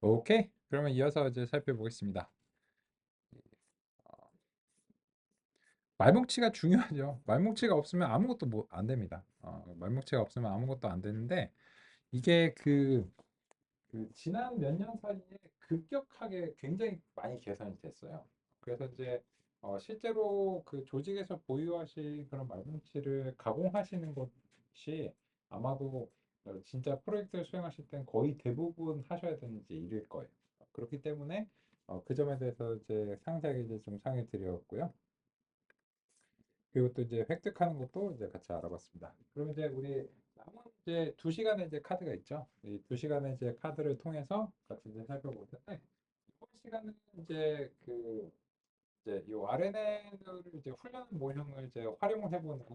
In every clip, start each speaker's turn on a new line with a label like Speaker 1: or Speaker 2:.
Speaker 1: 오케이. 그러면 이어서 이제 살펴보겠습니다. 어, 말뭉치가 중요하죠. 말뭉치가 없으면 아무것도 안 됩니다. 말뭉치가 없으면 아무것도 안 되는데 이게 그 지난 몇 년 사이에 급격하게 굉장히 많이 개선이 됐어요. 그래서 이제 실제로 그 조직에서 보유하신 그런 말뭉치를 가공하시는 것이 아마도 진짜 프로젝트를 수행하실 땐 거의 대부분 하셔야 되는 이제 일일 거예요. 그렇기 때문에 그 점에 대해서 이제 상세하게 이제 좀 상의 드렸고요. 그리고 또 이제 획득하는 것도 이제 같이 알아봤습니다. 그럼 이제 우리 남은 이제 2시간의 이제 카드가 있죠. 이 2시간의 이제 카드를 통해서 같이 이제 살펴볼 텐데 이번 시간은 이제 이제 이 RNN을 이제 훈련 모형을 이제 활용을 해보는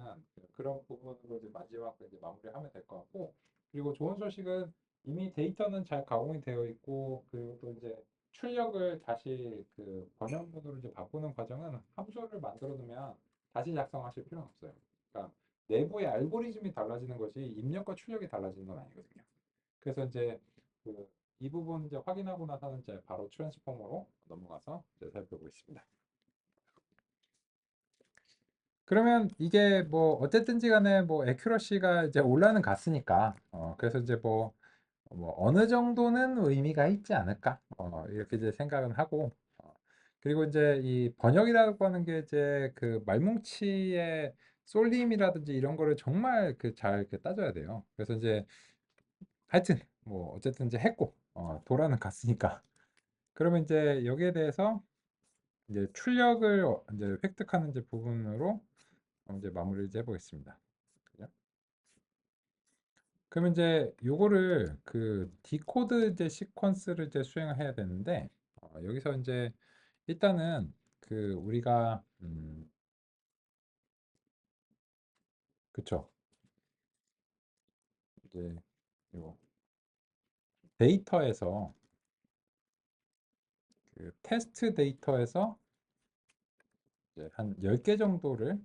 Speaker 1: 그런 부분으로 이제 마지막 이제 마무리하면 될 것 같고, 그리고 좋은 소식은 이미 데이터는 잘 가공이 되어 있고, 그리고 또 이제 출력을 다시 그 번역문으로 이제 바꾸는 과정은 함수를 만들어 두면 다시 작성하실 필요는 없어요. 그러니까 내부의 알고리즘이 달라지는 것이 입력과 출력이 달라지는 건 아니거든요. 그래서 이제 이 부분 이제 확인하고 나서는 이제 바로 트랜스포머로 넘어가서 이제 살펴보겠습니다. 그러면 이게 뭐 어쨌든지 간에 뭐 에큐러시가 이제 올라는 갔으니까 그래서 이제 뭐 어느 정도는 의미가 있지 않을까 이렇게 이제 생각은 하고 그리고 이제 이 번역이라고 하는 게 이제 그 말뭉치의 쏠림이라든지 이런 거를 정말 그 잘 이렇게 따져야 돼요. 그래서 이제 하여튼 뭐 어쨌든 이제 했고 돌아는 갔으니까 그러면 이제 여기에 대해서 이제 출력을 이제 획득하는 이제 부분으로 이제 마무리를 이제 해보겠습니다. 그죠? 그러면 이제 요거를 그 디코드 이제 시퀀스를 이제 수행을 해야 되는데 여기서 이제 일단은 그 우리가 그쵸 이제 요 데이터에서 그 테스트 데이터에서 이제 한 10개 정도를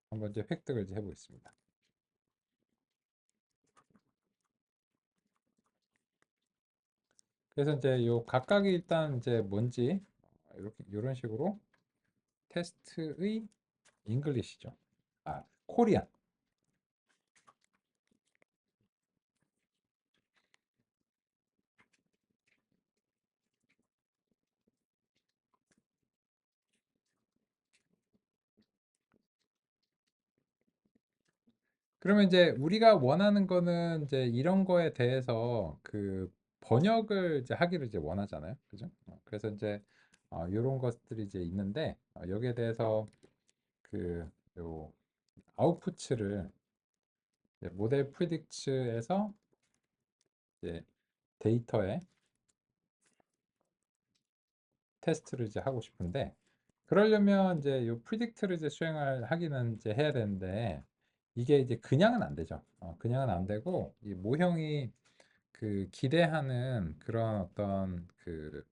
Speaker 1: 한번 이제 획득을 이제 해보겠습니다. 그래서 이제 요 각각이 일단 이제 뭔지 이렇게 이런 식으로 테스트의 잉글리시죠. 코리안. 그러면 이제 우리가 원하는 거는 이제 이런 거에 대해서 그 번역을 이제 하기를 이제 원하잖아요. 그죠? 그래서 이제 이런 것들이 이제 있는데 여기에 대해서 요 아웃푸츠를 이제 모델 프리딕츠에서 이제 데이터에 테스트를 이제 하고 싶은데 그러려면 이제 요 프리딕트를 이제 수행을 하기는 이제 해야 되는데 이게 이제 그냥은 안 되죠. 그냥은 안 되고 이 모형이 그 기대하는 그런 어떤 그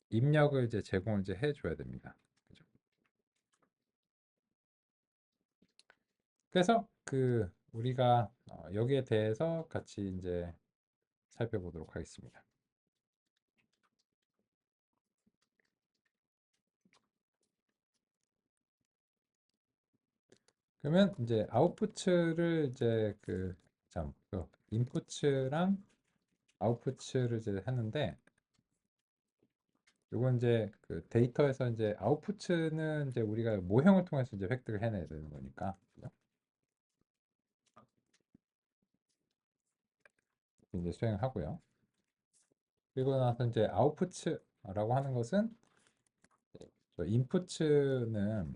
Speaker 1: 입력을 이제 제공을 이제 해줘야 됩니다. 그죠? 그래서 그 우리가 여기에 대해서 같이 이제 살펴보도록 하겠습니다. 그러면 이제 아웃풋을 이제 인풋이랑 아웃풋을 이제 하는데 요건 이제 그 데이터에서 이제 아웃풋은 이제 우리가 모형을 통해서 이제 획득을 해내야 되는 거니까 그죠? 이제 수행하고요. 그리고 나서 이제 아웃풋이라고 하는 것은 인풋은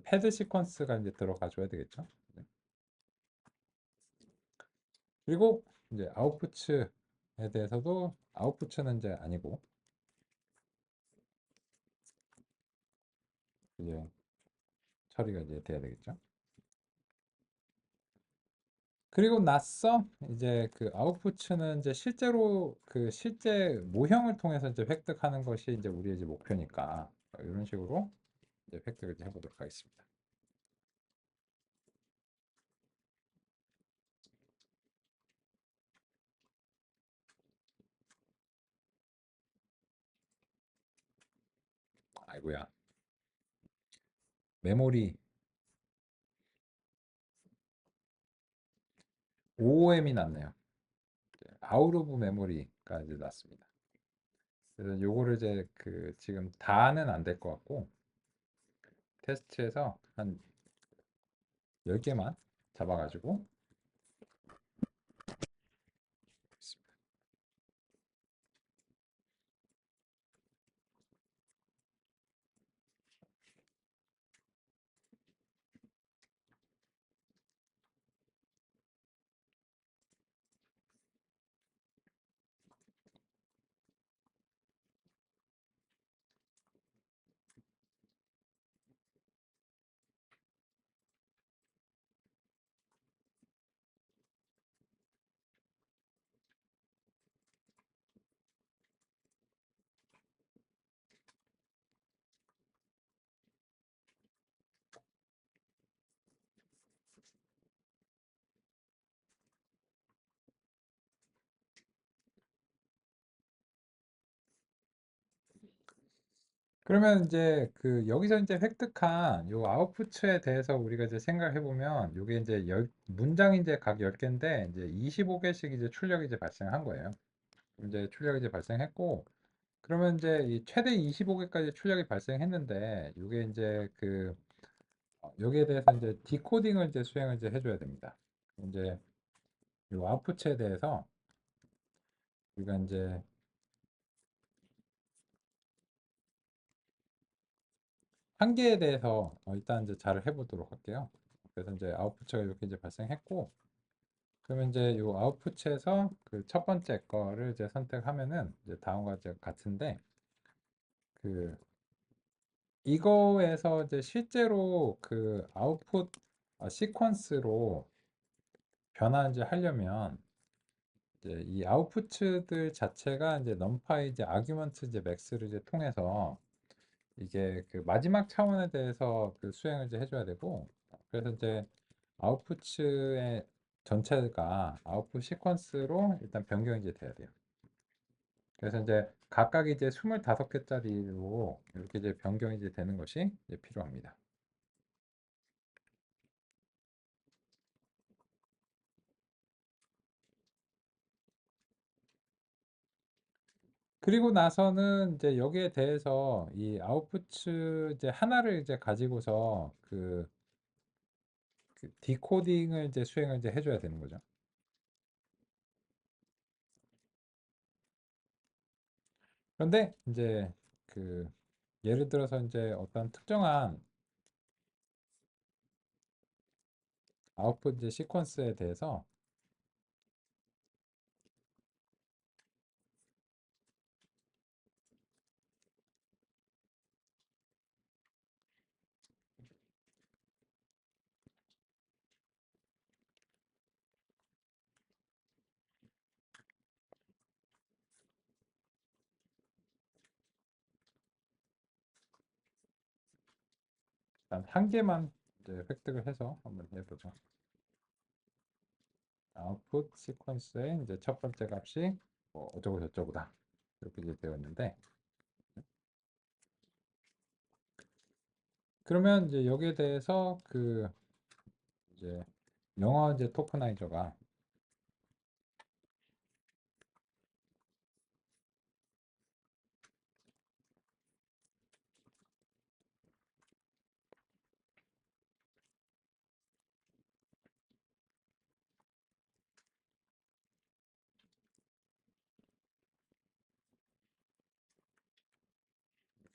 Speaker 1: 패드 시퀀스가 이제 들어가 줘야 되겠죠. 네. 그리고 이제 아웃풋에 대해서도 아웃풋은 이제 아니고 이제 처리가 이제 돼야 되겠죠. 그리고 나서 이제 그 아웃풋은 이제 실제로 그 실제 모형을 통해서 이제 획득하는 것이 이제 우리의 이제 목표니까 이런 식으로 이제 획득을 이제 해보도록 하겠습니다. 아이고야. 메모리 OOM이 났네요. 아웃 오브 메모리가 이제 났습니다. 그래서 요거를 이제 그 지금 다는 안 될 것 같고 테스트해서 한 10개만 잡아가지고 있습니다. 그러면 이제 그 여기서 이제 획득한 요 아웃푸트에 대해서 우리가 이제 생각해 보면 요게 이제 문장이 이제 각 10개인데 이제 25개씩 이제 출력이 이제 발생한 거예요. 이제 출력이 이제 발생했고 그러면 이제 이 최대 25개까지 출력이 발생했는데 요게 이제 그 여기에 대해서 이제 디코딩을 이제 수행을 이제 해줘야 됩니다. 이제 요 아웃풋에 대해서 우리가 이제 한 개에 대해서 일단 이제 잘 해보도록 할게요. 그래서 이제 아웃풋가 이렇게 이제 발생했고 그러면 이제 요 아웃풋에서 그 첫 번째 거를 이제 선택하면은 이제 다음과 이제 같은데 그 이거에서 이제 실제로 그 아웃풋 시퀀스로 변화 이제 하려면 이제 이 아웃풋들 자체가 이제 넘파이 이제 아규먼트 이제 맥스를 이제 통해서 이게 그 마지막 차원에 대해서 그 수행을 이제 해줘야 되고 그래서 이제 아웃풋의 전체가 아웃풋 시퀀스로 일단 변경이 이제 돼야 돼요. 그래서 이제 각각 이제 25개짜리로 이렇게 이제 변경이 이제 되는 것이 이제 필요합니다. 그리고 나서는 이제 여기에 대해서 이 아웃풋 이제 하나를 이제 가지고서 그 디코딩을 이제 수행을 이제 해줘야 되는 거죠. 그런데 이제 그 예를 들어서 이제 어떤 특정한 아웃풋 이제 시퀀스에 대해서 단 한 개만 이제 획득을 해서 한번 해보죠. 아웃풋 시퀀스의 이제 첫 번째 값이 뭐 어쩌고 저쩌고다 이렇게 이제 되어 있는데 그러면 이제 여기에 대해서 그 이제 영어 이제 토커나이저가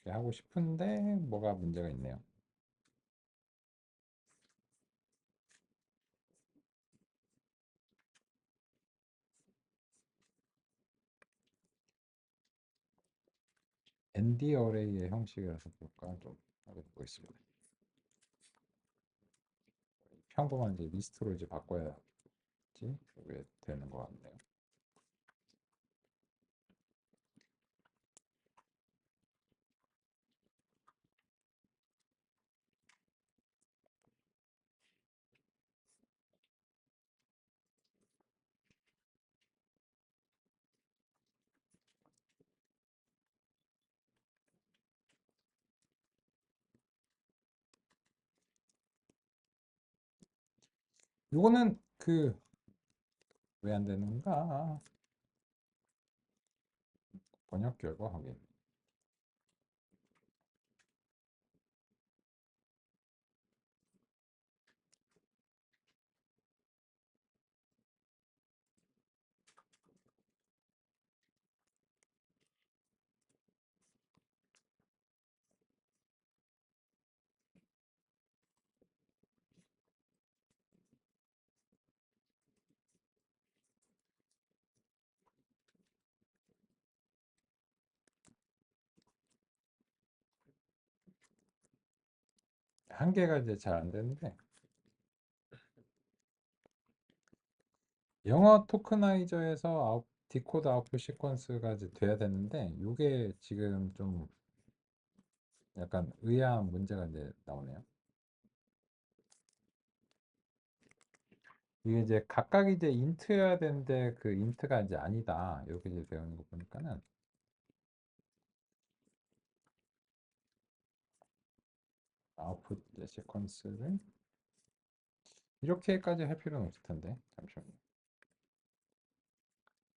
Speaker 1: 이렇게 하고 싶은데 뭐가 문제가 있네요. ND 어레이의 형식이라서 볼까 좀 해보겠습니다. 평범한 이제 리스트로 이제 바꿔야지 그게 되는 것 같네요. 요거는 그 왜 안 되는가? 번역 결과 확인. 한 개가 이제 잘 안 되는데 영어 토크나이저에서 디코드 아웃풋 시퀀스가 이제 돼야 되는데 이게 지금 좀 약간 의아한 문제가 이제 나오네요. 이게 이제 각각 이제 인트여야 되는데 그 인트가 이제 아니다. 이렇게 이제 되어 있는 거 보니까는 아웃풋 시퀀스를 이렇게까지 할 필요는 없을 텐데 잠시만요.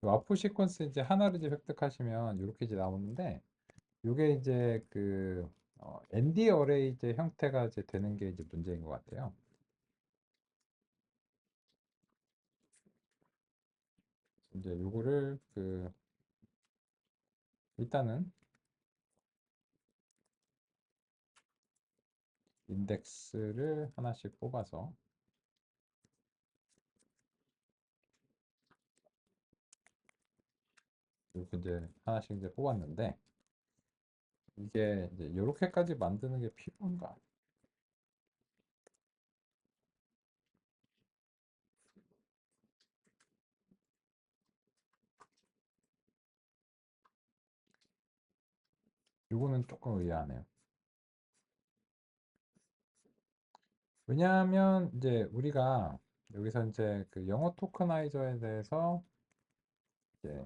Speaker 1: 그 아웃풋 시퀀스 이제 하나를 이제 획득하시면 이렇게 이제 나오는데 이게 이제 그 ND 어레이 이제 형태가 이제 되는 게 이제 문제인 것 같아요. 이제 요거를 그 일단은 인덱스를 하나씩 뽑아서 이렇게 이제 하나씩 이제 뽑았는데 이게 이제 이렇게까지 만드는 게 필요한가? 요거는 조금 의아하네요. 왜냐하면 이제 우리가 여기서 이제 그 영어 토커나이저에 대해서 이제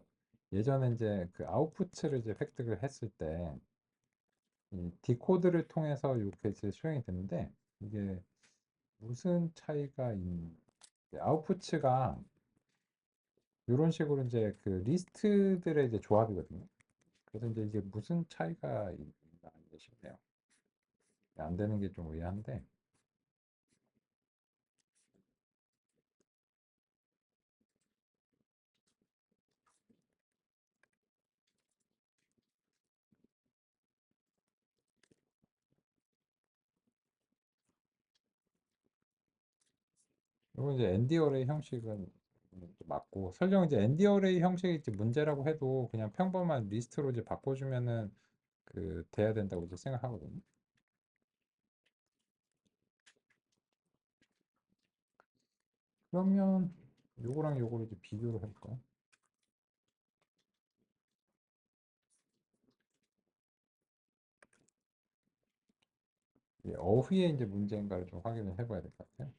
Speaker 1: 예전에 이제 그 아웃풋을 이제 획득을 했을 때 이 디코드를 통해서 이렇게 이제 수행이 되는데 이게 무슨 차이가 있는 아웃풋가 이런 식으로 이제 그 리스트들의 이제 조합이거든요. 그래서 이제 이게 무슨 차이가 있나 싶네요. 안 되는 게 좀 의아한데 이건 이제 ND 어레이 형식은 맞고 설령 이제 ND 어레이 형식이 이제 문제라고 해도 그냥 평범한 리스트로 이제 바꿔주면은 그 돼야 된다고 이제 생각하거든요. 그러면 요거랑 요거를 이제 비교를 해볼까요? 이게 어휘에 이제 문제인가를 좀 확인을 해봐야 될 것 같아요.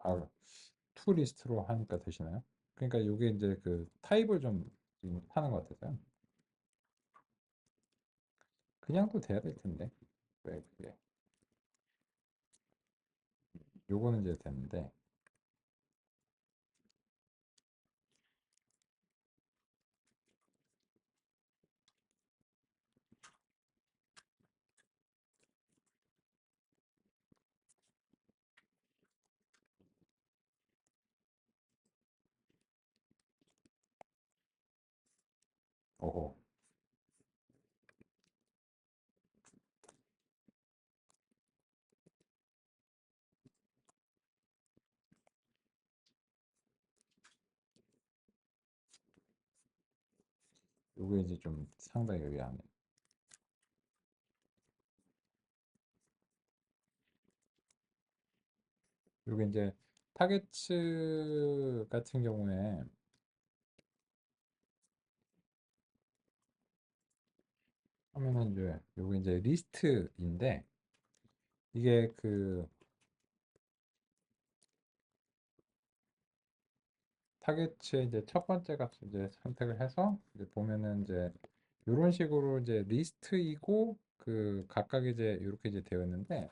Speaker 1: 아, 투 리스트로 하니까 되시나요? 그러니까 이게 이제 그 타입을 좀 하는 것 같아서요. 그냥 또 돼야 될 텐데 왜 그게 요거는 이제 되는데 오호 요게 이제 좀 상당히 의아하네. 요게 이제 타겟츠 같은 경우에 하면은 이제 요거 이제 리스트인데 이게 그 타겟의 이제 첫 번째 값을 이제 선택을 해서 이제 보면은 이제 이런 식으로 이제 리스트이고 그 각각 이제 이렇게 이제 되어 있는데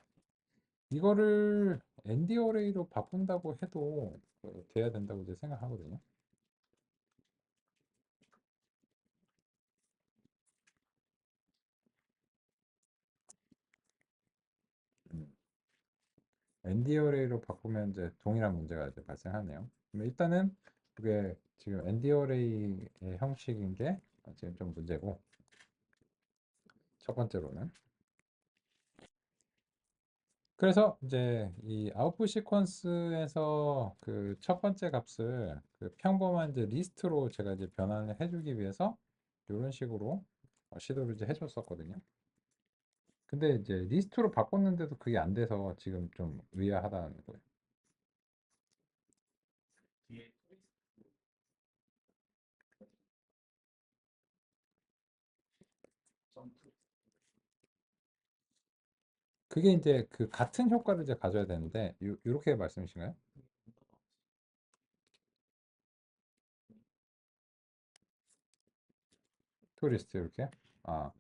Speaker 1: 이거를 ND 어레이로 바꾼다고 해도 돼야 된다고 이제 생각하거든요. ND 어레이로 바꾸면 이제 동일한 문제가 이제 발생하네요. 그럼 일단은 그게 지금 ND 어레이의 형식인 게 지금 좀 문제고 첫 번째로는 그래서 이제 이 아웃풋 시퀀스에서 그 첫 번째 값을 그 평범한 이제 리스트로 제가 이제 변환을 해주기 위해서 이런 식으로 시도를 이제 해줬었거든요. 근데 이제 리스트로 바꿨는데도 그게 안 돼서 지금 좀 의아하다는 거예요. 그게 이제 그 같은 효과를 이제 가져야 되는데 요렇게 말씀이신가요? 토리스트 이렇게? 아,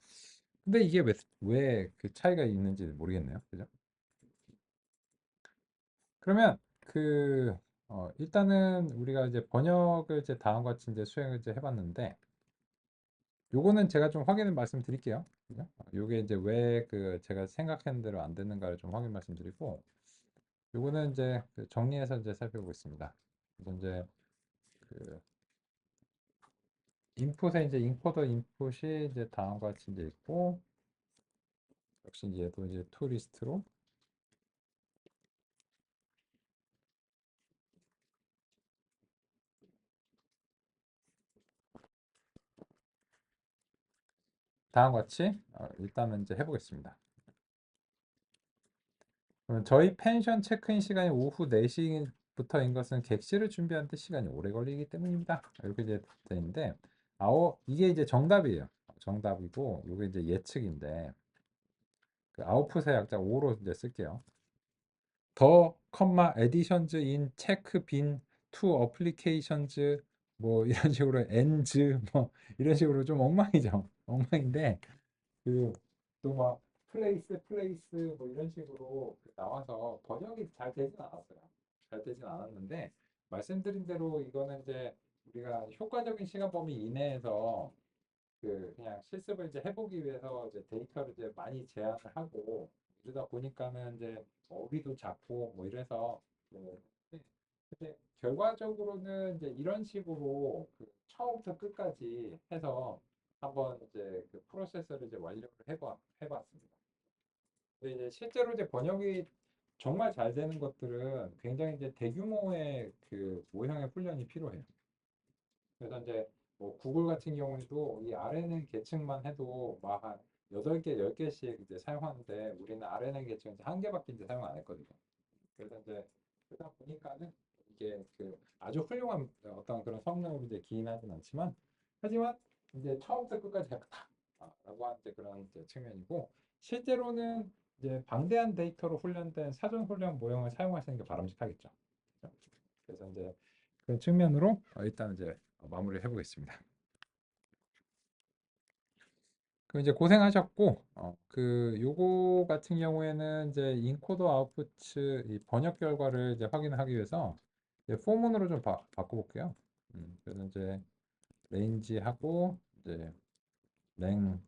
Speaker 1: 근데 이게 왜 그 차이가 있는지 모르겠네요. 그죠? 그러면 그 일단은 우리가 이제 번역을 이제 다음과 같이 이제 수행을 이제 해봤는데 요거는 제가 좀 확인을 말씀드릴게요. 그죠? 요게 이제 왜 그 제가 생각한 대로 안 되는가를 좀 확인 말씀드리고 요거는 이제 그 정리해서 이제 살펴보겠습니다. 그래서 이제 그 인풋에 이제 인코더 인풋이 이제 다음과 같이 이제 있고 역시 이제 얘도 이제 투리스트로 다음과 같이 일단은 이제 해보겠습니다. 저희 펜션 체크인 시간이 오후 4시부터인 것은 객실을 준비하는데 시간이 오래 걸리기 때문입니다. 이렇게 이제 돼 있는데 이게 이제 정답이에요. 정답이고 이게 이제 예측인데 그 아웃풋의 약자 5로 이제 쓸게요. 더 컴마 에디션즈 인 체크 빈투 어플리케이션즈 뭐 이런 식으로 엔즈 뭐 이런 식으로 좀 엉망이죠. 엉망인데 그 또 막 플레이스 뭐 이런 식으로 나와서 번역이 잘 되진 않았어요. 잘 되진 않았는데 말씀드린 대로 이거는 이제 우리가 효과적인 시간 범위 이내에서 그 그냥 실습을 이제 해보기 위해서 이제 데이터를 이제 많이 제한을 하고 이러다 보니까는 이제 어휘도 작고 뭐 이래서 뭐 근데 결과적으로는 이제 이런 식으로 그 처음부터 끝까지 해서 한번 이제 그 프로세스를 이제 완료를 해봤습니다. 근데 이제 실제로 이제 번역이 정말 잘 되는 것들은 굉장히 이제 대규모의 그 모형의 훈련이 필요해요. 그래서 이제 뭐 구글 같은 경우에도 이 RNN 계층만 해도 막 한 8개, 10개씩 이제 사용하는데 우리는 RNN 계층 이제 한 개밖에 이제 사용 안 했거든요. 그래서 이제 그러다 보니까는 이게 그 아주 훌륭한 어떤 그런 성능으로 이제 기인하진 않지만 하지만 이제 처음부터 끝까지 다 라고 하는 이제 그런 이제 측면이고 실제로는 이제 방대한 데이터로 훈련된 사전 훈련 모형을 사용하시는 게 바람직하겠죠. 그렇죠? 그래서 이제 그 측면으로 일단 이제 마무리를 해보겠습니다. 그 이제 고생하셨고 그 요거 같은 경우에는 이제 인코더 아웃풋 이 번역 결과를 이제 확인하기 위해서 이제 포문으로 좀 바꿔볼게요. 그래서 이제 레인지 하고 이제 랭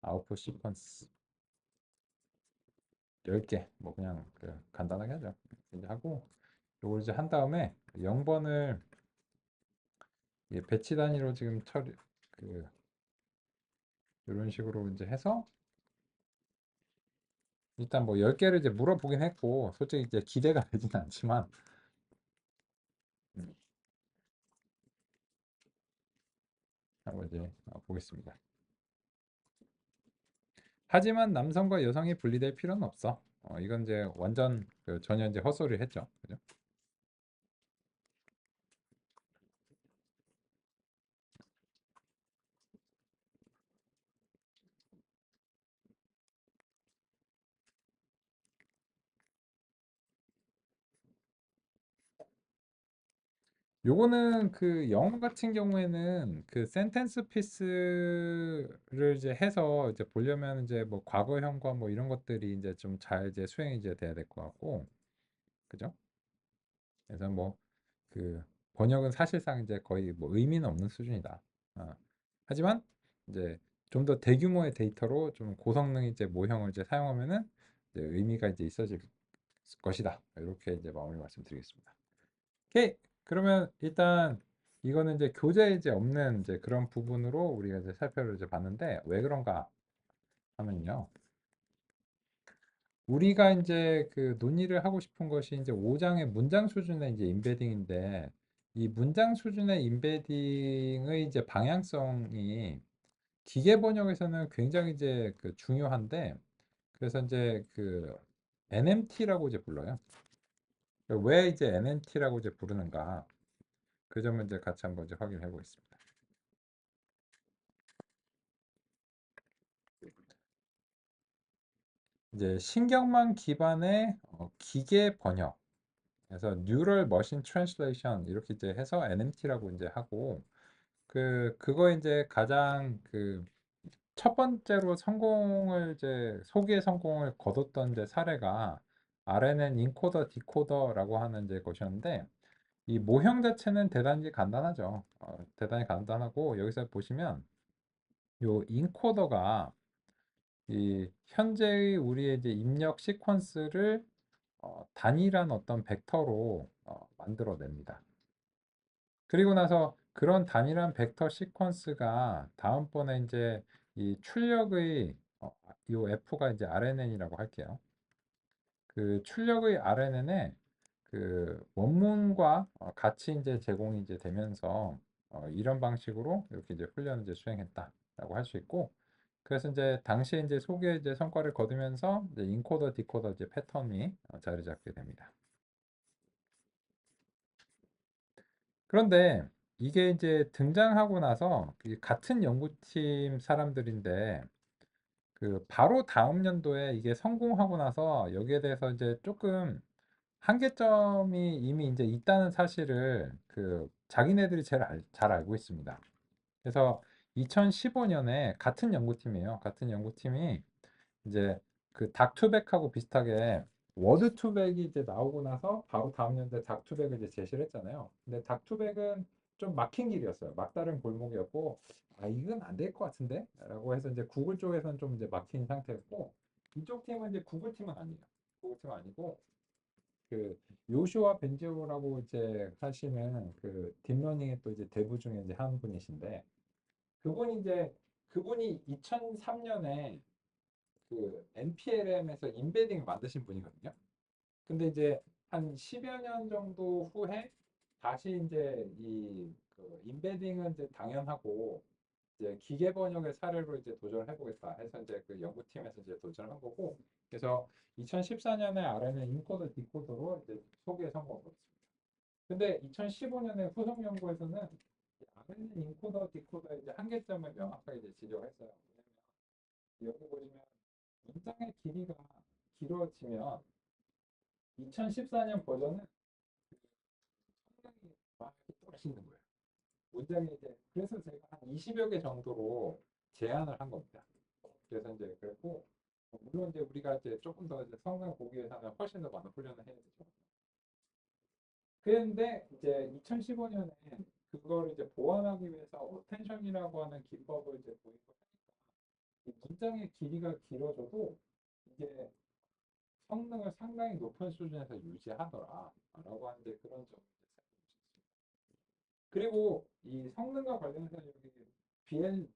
Speaker 1: 아웃풋 시퀀스 10개 뭐 그냥 그 간단하게 하죠. 이제 하고 요걸 이제 한 다음에 0번을 배치 단위로 지금 처리 그 이런 식으로 이제 해서 일단 뭐 10개를 이제 물어보긴 했고 솔직히 이제 기대가 되지는 않지만 음, 한번 이제 보겠습니다. 하지만 남성과 여성이 분리될 필요는 없어. 이건 이제 완전 전혀 이제 헛소리를 했죠. 그죠? 요거는 그 영어 같은 경우에는 그 센텐스 피스를 이제 해서 이제 보려면 이제 뭐 과거형과 뭐 이런 것들이 이제 좀 잘 이제 수행이 이제 돼야 될 것 같고, 그죠? 그래서 뭐 그 번역은 사실상 이제 거의 뭐 의미는 없는 수준이다. 하지만 이제 좀 더 대규모의 데이터로 좀 고성능 이제 모형을 이제 사용하면은 이제 의미가 이제 있어질 것이다. 이렇게 이제 마무리 말씀드리겠습니다. 오케이. 그러면 일단 이거는 이제 교재에 이제 없는 이제 그런 부분으로 우리가 이제 살펴를 이제 봤는데 왜 그런가 하면요. 우리가 이제 그 논의를 하고 싶은 것이 이제 5장의 문장 수준의 이제 임베딩인데 이 문장 수준의 임베딩의 이제 방향성이 기계 번역에서는 굉장히 이제 그 중요한데 그래서 이제 그 NMT라고 이제 불러요. 왜 이제 NMT라고 이제 부르는가? 그 점을 이제 같이 한번 이제 확인해 보겠습니다. 이제 신경망 기반의 기계 번역. 그래서 Neural Machine Translation 이렇게 이제 해서 NMT라고 이제 하고 그거 이제 가장 그 첫 번째로 성공을 이제 소기의 성공을 거뒀던 이제 사례가 RNN 인코더 디코더라고 하는 이제 것이었는데 이 모형 자체는 대단히 간단하죠. 대단히 간단하고 여기서 보시면 요 인코더가 이 현재의 우리의 이제 입력 시퀀스를 단일한 어떤 벡터로 만들어냅니다. 그리고 나서 그런 단일한 벡터 시퀀스가 다음번에 이제 이 출력의 요 F가 이제 RNN이라고 할게요. 그 출력의 RNN에 그 원문과 같이 이제 제공이 이제 되면서 이런 방식으로 이렇게 이제 훈련을 이제 수행했다라고 할 수 있고 그래서 이제 당시에 이제 소기의 이제 성과를 거두면서 이제 인코더 디코더 이제 패턴이 자리 잡게 됩니다. 그런데 이게 이제 등장하고 나서 같은 연구팀 사람들인데 그 바로 다음 연도에 이게 성공하고 나서 여기에 대해서 이제 조금 한계점이 이미 이제 있다는 사실을 그 자기네들이 제일 잘 알고 있습니다. 그래서 2015년에 같은 연구팀이에요. 같은 연구팀이 이제 그 닥투백하고 비슷하게 워드투백이 이제 나오고 나서 바로 다음 년도에 닥투백을 이제 제시를 했잖아요. 근데 닥투백은 좀 막힌 길이었어요. 막다른 골목이었고 아 이건 안 될 것 같은데? 라고 해서 이제 구글 쪽에서는 좀 이제 막힌 상태였고 이쪽 팀은 이제 구글 팀은 아니에요. 구글 팀은 아니고 그 요슈아 벤지오라고 이제 하시는 그 딥러닝의 또 이제 대부 중에 이제 한 분이신데 그분이 이제 그분이 2003년에 그 npLM에서 인베딩을 만드신 분이거든요. 근데 이제 한 10여 년 정도 후에 다시 이제 이그 인베딩은 이제 당연하고 이제 기계 번역의 사례로 이제 도전을 해보겠다 해서 이제 그 연구팀에서 이제 도전한 거고 그래서 2014년에 RNN 인코더 디코더로 이제 소기에 성공을 거습니다. 근데 2015년에 후속 연구에서는 RNN 인코더 디코더의 이제 한계점을 명확하게 이제 지적했어요. 왜냐면 여기 보시면 문장의 길이가 길어지면 2014년 버전은 상당히 많이 떨어지는 거예요. 문장이 이제 그래서 제가 한 20여 개 정도로 제한을 한 겁니다. 그래서 이제 그랬고 물론 이제 우리가 이제 조금 더 이제 성능 보기 위해서는 훨씬 더 많은 훈련을 해야 되죠. 그런데 이제 2015년에 그걸 이제 보완하기 위해서 어텐션이라고 하는 기법을 이제 도입을 하니까 이 문장의 길이가 길어져도 이게 성능을 상당히 높은 수준에서 유지하더라라고 하는데 그런 점을 이제 살펴보셨습니다. 그리고 이 성능과 관련해서 여기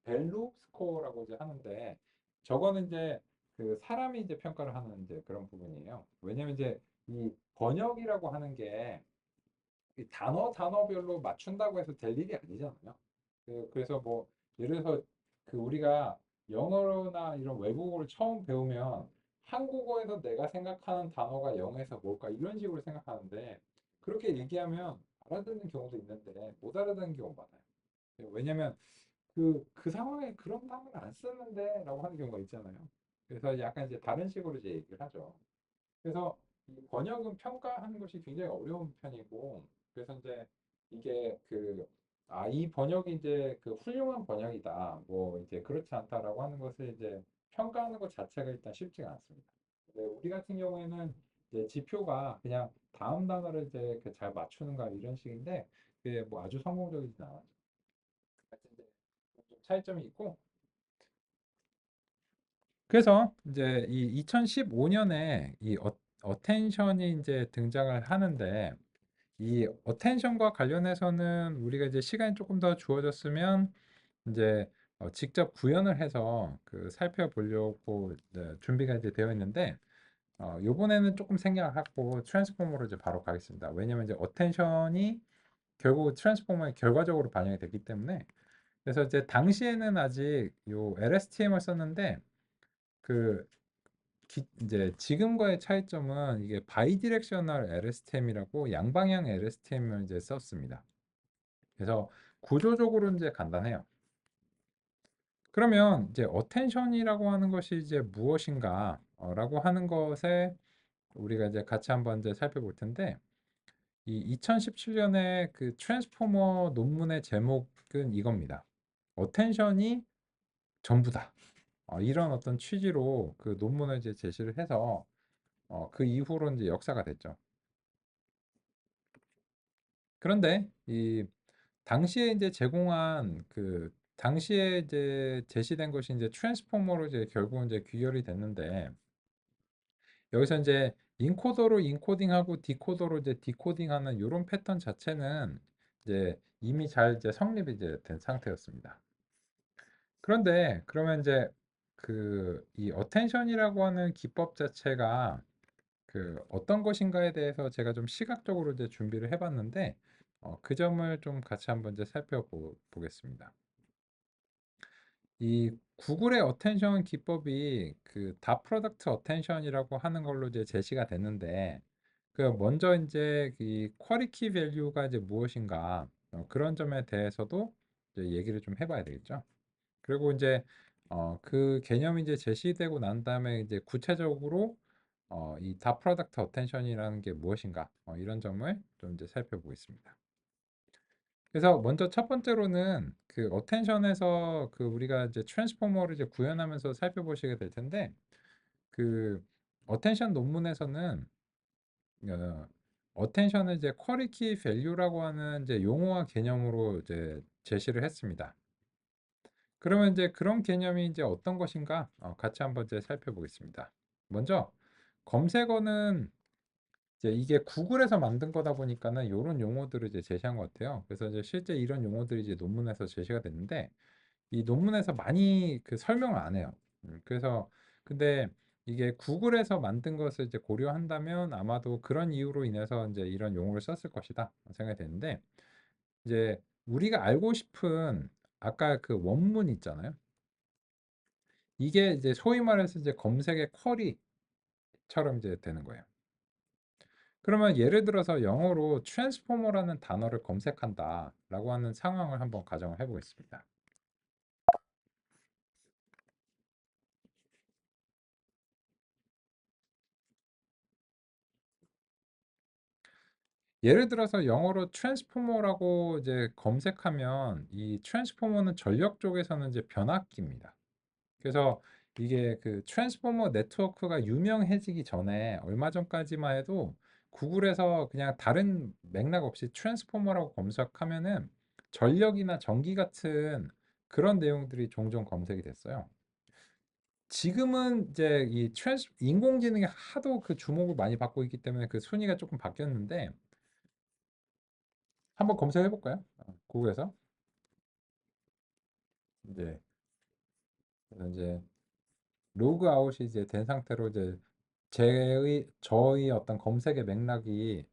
Speaker 1: 벨루 스코어라고 이제 하는데 저거는 이제 그 사람이 이제 평가를 하는 이제 그런 부분이에요. 왜냐면 이제 이 번역이라고 하는 게 이 단어별로 맞춘다고 해서 될 일이 아니잖아요. 그래서 뭐 예를 들어서 그 우리가 영어나 이런 외국어를 처음 배우면 한국어에서 내가 생각하는 단어가 영어에서 뭘까 이런 식으로 생각하는데 그렇게 얘기하면 알아듣는 경우도 있는데 못 알아듣는 경우가 많아요. 왜냐면 그 상황에 그런 단어를 안 쓰는데 라고 하는 경우가 있잖아요. 그래서 약간 이제 다른 식으로 이제 얘기를 하죠. 그래서 이 번역은 평가하는 것이 굉장히 어려운 편이고 그래서 이제 이게 이 번역이 이제 훌륭한 번역이다, 뭐 이제 그렇지 않다라고 하는 것을 이제 평가하는 것 자체가 일단 쉽지가 않습니다. 근데 우리 같은 경우에는 이제 지표가 그냥 다음 단어를 이제 잘 맞추는가 이런 식인데, 그게 뭐 아주 성공적이진 않아요. 하여튼 이제 좀 차이점이 있고, 그래서 이제 이 2015년에 이 어텐션이 이제 등장을 하는데, 이 어텐션과 관련해서는 우리가 이제 시간이 조금 더 주어졌으면 이제 직접 구현을 해서 살펴보려고 이제 준비가 이제 되어 있는데, 요번에는 조금 생략을 하고 트랜스포머로 이제 바로 가겠습니다. 왜냐면 이제 어텐션이 결국 트랜스포머에 결과적으로 반영이 됐기 때문에. 그래서 이제 당시에는 아직 요 LSTM을 썼는데, 그 이제 지금과의 차이점은 이게 바이디렉셔널 LSTM이라고 양방향 LSTM을 이제 썼습니다. 그래서 구조적으로 이제 간단해요. 그러면 이제 어텐션이라고 하는 것이 이제 무엇인가 라고 하는 것에 우리가 이제 같이 한번 이제 살펴볼 텐데, 이 2017년에 그 트랜스포머 논문의 제목은 이겁니다. 어텐션이 전부다. 이런 어떤 취지로 그 논문을 이제 제시를 해서 그 이후로 이제 역사가 됐죠. 그런데 이 당시에 이제 제공한 당시에 이제 제시된 것이 이제 트랜스포머로 이제 결국은 이제 귀결이 됐는데, 여기서 이제 인코더로 인코딩하고 디코더로 이제 디코딩하는 이런 패턴 자체는 이제 이미 잘 이제 성립이 이제 된 상태였습니다. 그런데 그러면 이제 이 어텐션이라고 하는 기법 자체가 어떤 것인가에 대해서 제가 좀 시각적으로 이제 준비를 해봤는데, 그 점을 좀 같이 한번 이제 살펴보겠습니다. 이 구글의 어텐션 기법이 다 프로덕트 어텐션이라고 하는 걸로 이제 제시가 됐는데, 먼저 이제 이 쿼리키 밸류가 이제 무엇인가, 그런 점에 대해서도 이제 얘기를 좀 해봐야 되겠죠. 그리고 이제 그 개념이 이제 제시되고 난 다음에 이제 구체적으로 이 다 프로덕트 어텐션이라는 게 무엇인가, 이런 점을 좀 이제 살펴보겠습니다. 그래서 먼저 첫 번째로는 어텐션에서 우리가 이제 트랜스포머를 이제 구현하면서 살펴보시게 될 텐데, 그 어텐션 논문에서는 어텐션을 이제 쿼리키 밸류라고 하는 이제 용어와 개념으로 이제 제시를 했습니다. 그러면 이제 그런 개념이 이제 어떤 것인가, 같이 한번 이제 살펴보겠습니다. 먼저 검색어는 이제 이게 구글에서 만든 거다 보니까는 이런 용어들을 이제 제시한 것 같아요. 그래서 이제 실제 이런 용어들이 이제 논문에서 제시가 됐는데, 이 논문에서 많이 설명을 안 해요. 그래서 근데 이게 구글에서 만든 것을 이제 고려한다면 아마도 그런 이유로 인해서 이제 이런 용어를 썼을 것이다 생각이 되는데, 이제 우리가 알고 싶은 아까 원문 있잖아요. 이게 이제 소위 말해서 이제 검색의 쿼리처럼 이제 되는 거예요. 그러면 예를 들어서 영어로 트랜스포머라는 단어를 검색한다라고 하는 상황을 한번 가정을 해보겠습니다. 예를 들어서 영어로 트랜스포머라고 이제 검색하면 이 트랜스포머는 전력 쪽에서는 이제 변압기입니다. 그래서 이게 트랜스포머 네트워크가 유명해지기 전에 얼마 전까지만 해도 구글에서 그냥 다른 맥락 없이 트랜스포머라고 검색하면은 전력이나 전기 같은 그런 내용들이 종종 검색이 됐어요. 지금은 이제 이 인공지능이 하도 주목을 많이 받고 있기 때문에 그 순위가 조금 바뀌었는데, 한번 검색해 볼까요? 구글에서 이제 그래서 이제 로그 아웃이 이제 된 상태로 이제 저의 어떤 검색의 맥락이,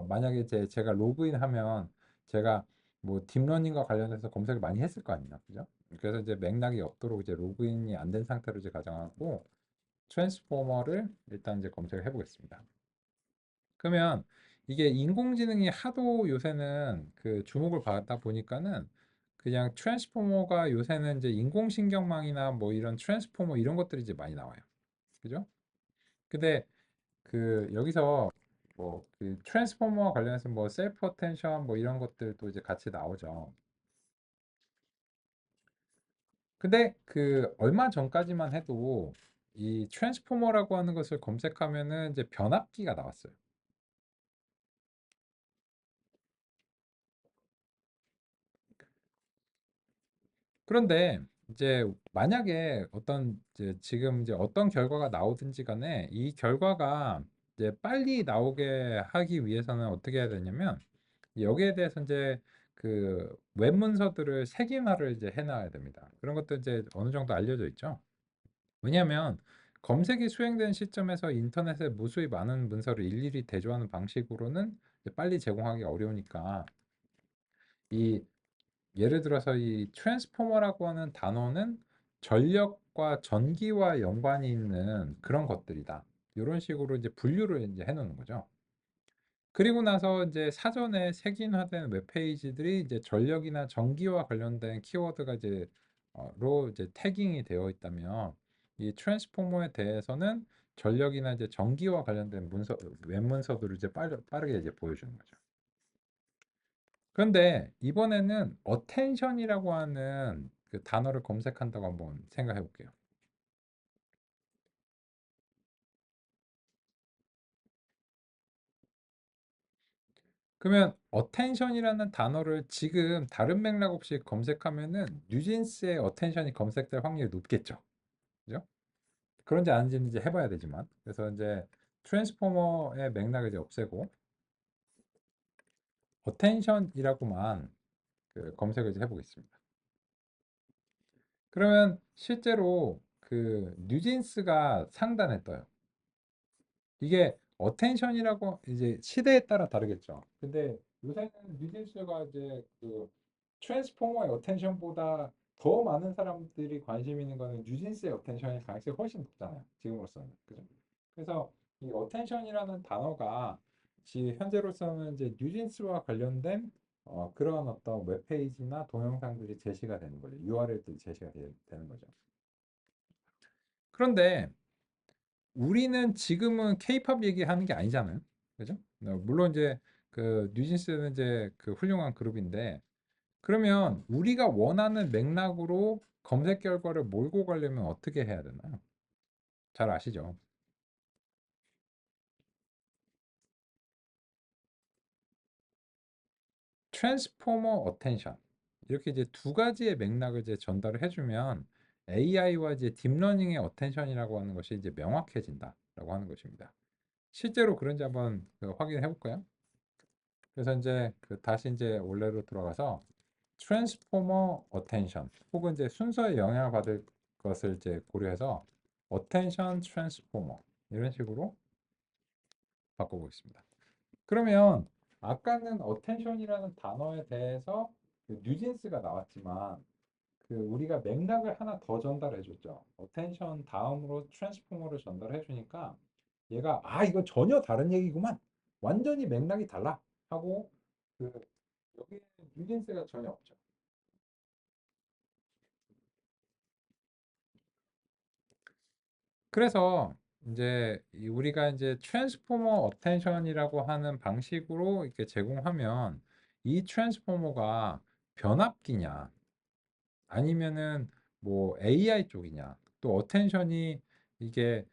Speaker 1: 만약에 제가 로그인하면 제가 뭐 딥러닝과 관련해서 검색을 많이 했을 거 아니에요, 그죠? 그래서 이제 맥락이 없도록 이제 로그인이 안 된 상태로 이제 가정하고 트랜스포머를 일단 이제 검색을 해보겠습니다. 그러면 이게 인공지능이 하도 요새는 주목을 받다 보니까는 그냥 트랜스포머가 요새는 이제 인공신경망이나 뭐 이런 트랜스포머 이런 것들이 이제 많이 나와요. 그죠? 근데 여기서 뭐 그 트랜스포머와 관련해서 뭐 셀프 어텐션 뭐 이런 것들도 이제 같이 나오죠. 근데 그 얼마 전까지만 해도 이 트랜스포머라고 하는 것을 검색하면은 이제 변압기가 나왔어요. 그런데 이제 만약에 어떤 이제 지금 이제 어떤 결과가 나오든지 간에 이 결과가 이제 빨리 나오게 하기 위해서는 어떻게 해야 되냐면 여기에 대해서 이제 그 웹 문서들을 색인화를 이제 해놔야 됩니다. 그런 것도 이제 어느 정도 알려져 있죠. 왜냐하면 검색이 수행된 시점에서 인터넷에 무수히 많은 문서를 일일이 대조하는 방식으로는 이제 빨리 제공하기 어려우니까 이 예를 들어서 이 트랜스포머라고 하는 단어는 전력과 전기와 연관이 있는 그런 것들이다. 이런 식으로 이제 분류를 이제 해놓는 거죠. 그리고 나서 이제 사전에 색인화된 웹페이지들이 이제 전력이나 전기와 관련된 키워드가 이제 로 이제 태깅이 되어 있다면 이 트랜스포머에 대해서는 전력이나 이제 전기와 관련된 문서 웹 문서들을 이제 빠르게 이제 보여주는 거죠. 그런데 이번에는 어텐션이라고 하는 그 단어를 검색한다고 한번 생각해 볼게요. 그러면 어텐션이라는 단어를 지금 다른 맥락 없이 검색하면은 뉴진스의 어텐션이 검색될 확률이 높겠죠. 그죠? 그런지 아닌지는 이제 해봐야 되지만. 그래서 이제 트랜스포머의 맥락을 이제 없애고 어텐션이라고만 그 검색을 이제 해보겠습니다. 그러면 실제로 그 뉴진스가 상단에 떠요. 이게 어텐션이라고 이제 시대에 따라 다르겠죠. 근데 요새는 뉴진스가 이제 그 트랜스포머의 어텐션보다 더 많은 사람들이 관심 있는 거는 뉴진스의 어텐션일 가능성이 훨씬 높잖아요. 지금으로서는. 그죠? 그래서 이 어텐션이라는 단어가 현재로서는 이제 뉴진스와 관련된 그런 어떤 웹페이지나 동영상들이 제시가 되는 거죠. URL들이 제시가 되는 거죠. 그런데 우리는 지금은 케이팝 얘기하는 게 아니잖아요. 그죠? 물론 이제 그 뉴진스는 이제 그 훌륭한 그룹인데 그러면 우리가 원하는 맥락으로 검색 결과를 몰고 가려면 어떻게 해야 되나요? 잘 아시죠? 트랜스포머 어텐션 이렇게 이제 두 가지의 맥락을 이제 전달을 해주면 AI와 이제 딥러닝의 어텐션이라고 하는 것이 이제 명확해진다라고 하는 것입니다. 실제로 그런지 한번 그 확인해 볼까요? 그래서 이제 그 다시 이제 원래로 돌아가서 트랜스포머 어텐션 혹은 이제 순서에 영향을 받을 것을 이제 고려해서 어텐션 트랜스포머 이런 식으로 바꿔보겠습니다. 그러면 아까는 어텐션이라는 단어에 대해서 그 뉴진스가 나왔지만 그 우리가 맥락을 하나 더 전달해 줬죠. 어텐션 다음으로 트랜스포머를 전달해 주니까 얘가 이거 전혀 다른 얘기구만. 완전히 맥락이 달라 하고 그 여기에 뉴진스가 전혀 없죠. 그래서 이제 우리가 이제 트랜스포머 어텐션이라고 하는 방식으로 이렇게 제공하면 이 트랜스포머가 변압기냐 아니면은 뭐 AI 쪽이냐 또 어텐션이 이게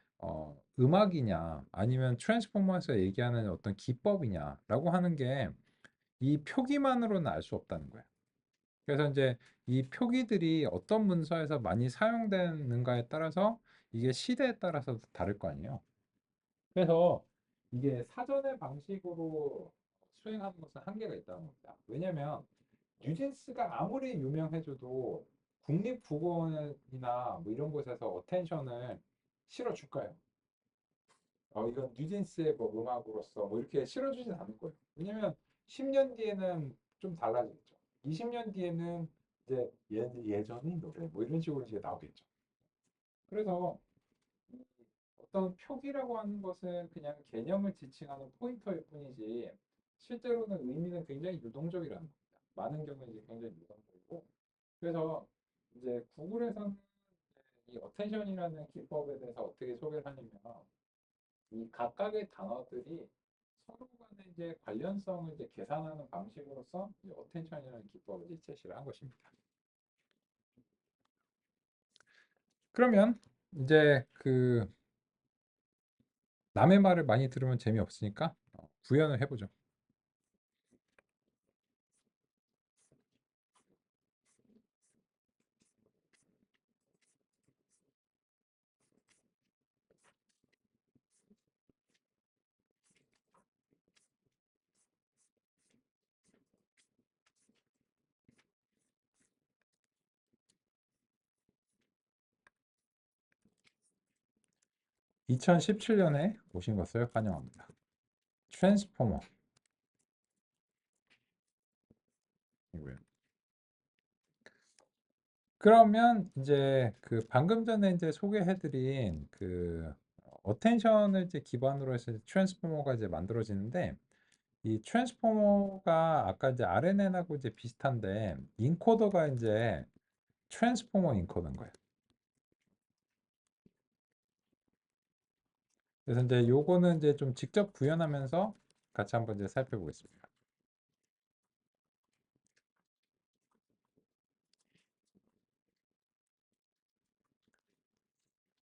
Speaker 1: 음악이냐 아니면 트랜스포머에서 얘기하는 어떤 기법이냐라고 하는 게 이 표기만으로는 알 수 없다는 거예요. 그래서 이제 이 표기들이 어떤 문서에서 많이 사용되는가에 따라서 이게 시대에 따라서 다를 거 아니에요. 그래서 이게 사전의 방식으로 수행하는 것은 한계가 있다는 겁니다. 왜냐하면 뉴진스가 아무리 유명해져도 국립국어원이나 뭐 이런 곳에서 어텐션을 실어줄까요? 이건 뉴진스의 뭐 음악으로서 뭐 이렇게 실어주진 않을 거예요. 왜냐면 10년 뒤에는 좀 달라지겠죠. 20년 뒤에는 이제 예전의 노래 뭐 이런 식으로 이제 나오겠죠. 그래서 어떤 표기라고 하는 것은 그냥 개념을 지칭하는 포인터일 뿐이지 실제로는 의미는 굉장히 유동적이라는 겁니다. 많은 경우에 이제 굉장히 유동적이고 그래서 이제 구글에서는 이 어텐션이라는 기법에 대해서 어떻게 소개를 하냐면 이 각각의 단어들이 서로 간의 이제 관련성을 이제 계산하는 방식으로서 이제 어텐션이라는 기법을 이제 제시를 한 것입니다. 그러면 이제 그 남의 말을 많이 들으면 재미없으니까 구현을 해보죠. 2017년에 오신 것을 환영합니다. 트랜스포머 이고요. 그러면 이제 그 방금 전에 이제 소개해드린 그 어텐션을 이제 기반으로 해서 트랜스포머가 이제 만들어지는데 이 트랜스포머가 아까 이제 RNN하고 이제 비슷한데 인코더가 이제 트랜스포머 인코더인 거예요. 그래서 이제 요거는 이제 좀 직접 구현하면서 같이 한번 이제 살펴보겠습니다.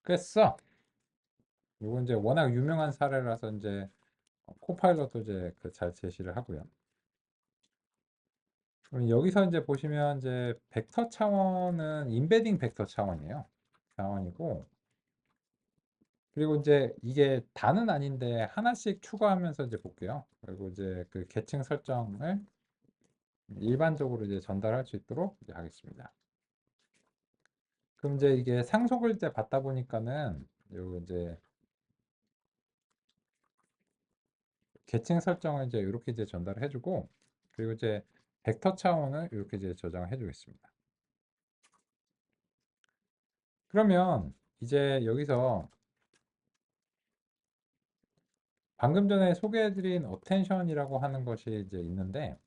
Speaker 1: 그랬어. 요거 이제 워낙 유명한 사례라서 이제 코파일럿도 이제 그 잘 제시를 하고요. 그럼 여기서 이제 보시면 이제 벡터 차원은 임베딩 벡터 차원이에요. 차원이고 그리고 이제 이게 다는 아닌데 하나씩 추가하면서 이제 볼게요. 그리고 이제 그 계층 설정을 일반적으로 이제 전달할 수 있도록 이제 하겠습니다. 그럼 이제 이게 상속을 이제 받다 보니까는 요 이제 계층 설정을 이제 이렇게 이제 전달을 해주고 그리고 이제 벡터 차원을 이렇게 이제 저장을 해주겠습니다. 그러면 이제 여기서 방금 전에 소개해드린 어텐션이라고 하는 것이 이제 있는데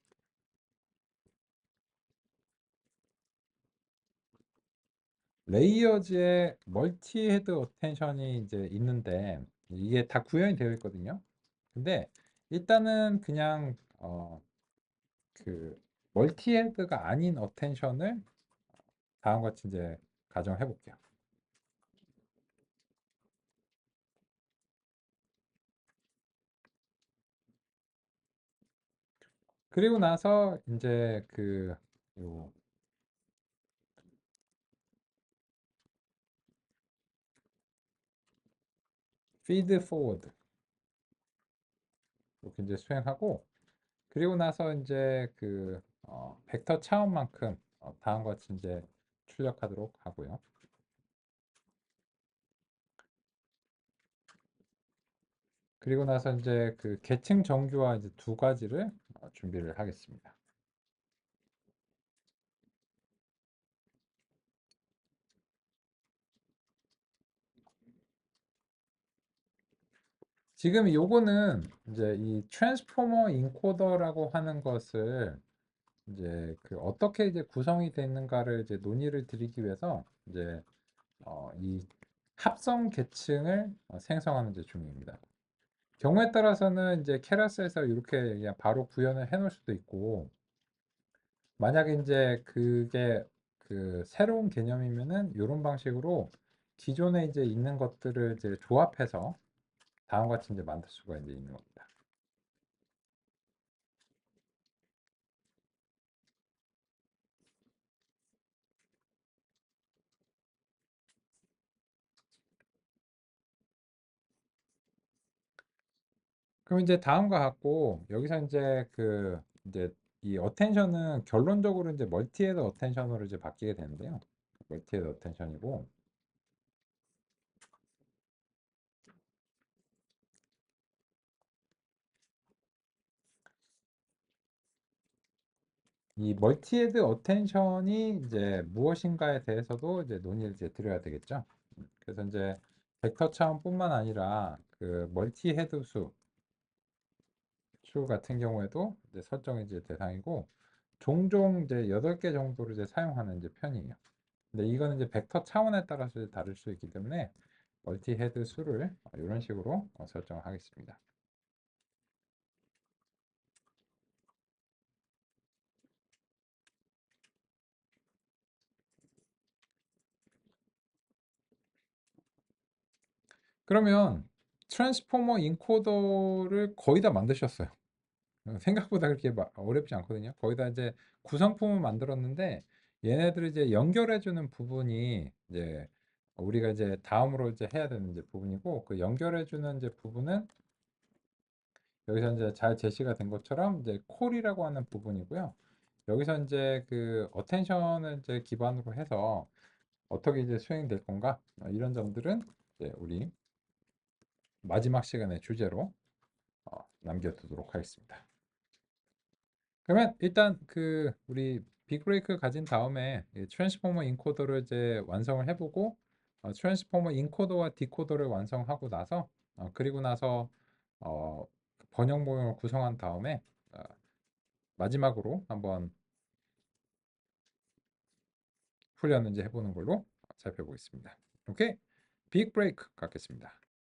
Speaker 1: 레이어즈의 멀티 헤드 어텐션이 이제 있는데 이게 다 구현이 되어 있거든요. 근데 일단은 그냥 그 멀티 헤드가 아닌 어텐션을 다음과 같이 이제 가정해 볼게요. 그리고 나서 이제 요 feed forward 이렇게 이제 수행하고 그리고 나서 이제 벡터 차원만큼 다음과 같이 이제 출력하도록 하고요. 그리고 나서 이제 그 계층 정규와 이제 두 가지를 준비를 하겠습니다. 지금 요거는 이제 이 트랜스포머 인코더라고 하는 것을 이제 그 어떻게 이제 구성이 되는가를 이제 논의를 드리기 위해서 이제 이 합성 계층을 생성하는 이제 중입니다. 경우에 따라서는 이제 케라스에서 이렇게 그냥 바로 구현을 해 놓을 수도 있고 만약에 이제 그게 그 새로운 개념이면은 이런 방식으로 기존에 이제 있는 것들을 이제 조합해서 다음과 같이 이제 만들 수가 이제 있는 겁니다. 그럼 이제 다음과 같고 여기서 이제 이제 이 어텐션은 결론적으로 이제 멀티헤드 어텐션으로 이제 바뀌게 되는데요. 멀티헤드 어텐션이고 이 멀티헤드 어텐션이 이제 무엇인가에 대해서도 이제 논의를 이제 드려야 되겠죠. 그래서 이제 벡터 차원뿐만 아니라 그 멀티헤드 수 같은 경우에도 이제 설정이 이제 대상이고 종종 이제 8개 정도를 이제 사용하는 이제 편이에요. 근데 이거는 이제 벡터 차원에 따라서 이제 다를 수 있기 때문에 멀티 헤드 수를 이런 식으로 설정을 하겠습니다. 그러면 트랜스포머 인코더를 거의 다 만드셨어요. 생각보다 그렇게 어렵지 않거든요. 거의 다 이제 구성품을 만들었는데 얘네들을 이제 연결해주는 부분이 이제 우리가 이제 다음으로 이제 해야 되는 이제 부분이고, 그 연결해주는 이제 부분은 여기서 이제 잘 제시가 된 것처럼 이제 콜이라고 하는 부분이고요. 여기서 이제 그 어텐션을 이제 기반으로 해서 어떻게 이제 수행될 건가, 이런 점들은 이제 우리 마지막 시간의 주제로 남겨두도록 하겠습니다. 그러면 일단 그 우리 빅브레이크 가진 다음에 트랜스포머 인코더를 이제 완성을 해보고, 트랜스포머 인코더와 디코더를 완성하고 나서 그리고 나서 어, 번역 모형을 구성한 다음에 어, 마지막으로 한번 훈련을 이제 해보는 걸로 살펴보겠습니다. 오케이, 빅브레이크 갖겠습니다.